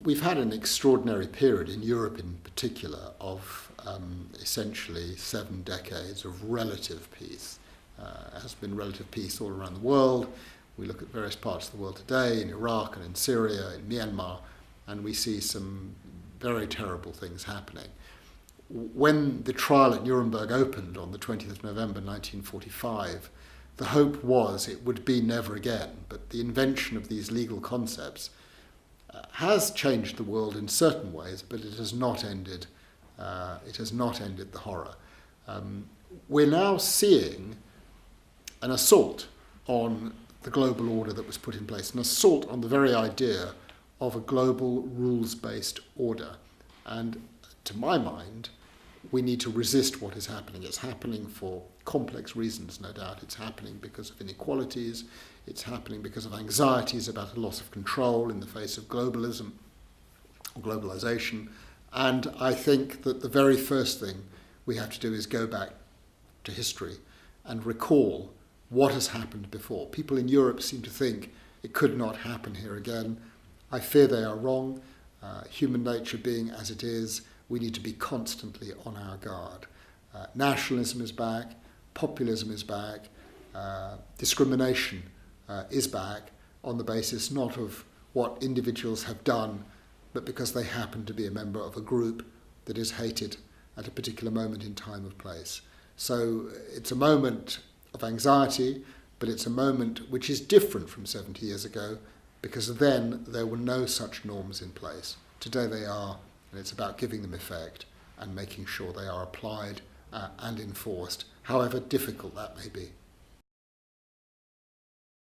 we've had an extraordinary period in Europe in particular of essentially 7 decades of relative peace. There has been relative peace all around the world. We look at various parts of the world today, in Iraq and in Syria, in Myanmar, and we see some very terrible things happening. When the trial at Nuremberg opened on the 20th of November 1945, the hope was it would be never again, but the invention of these legal concepts has changed the world in certain ways, but it has not ended. It has not ended the horror. We're now seeing an assault on the global order that was put in place, an assault on the very idea of a global rules-based order. And to my mind, we need to resist what is happening. It's happening for complex reasons, no doubt. It's happening because of inequalities. It's happening because of anxieties about a loss of control in the face of globalism or globalization. And I think that the very first thing we have to do is go back to history and recall what has happened before. People in Europe seem to think it could not happen here again. I fear they are wrong. Human nature being as it is, we need to be constantly on our guard. Nationalism is back, populism is back, discrimination is back on the basis not of what individuals have done, but because they happen to be a member of a group that is hated at a particular moment in time or place. So it's a moment of anxiety, but it's a moment which is different from 70 years ago, because then there were no such norms in place. Today they are, and it's about giving them effect and making sure they are applied and enforced, however difficult that may be.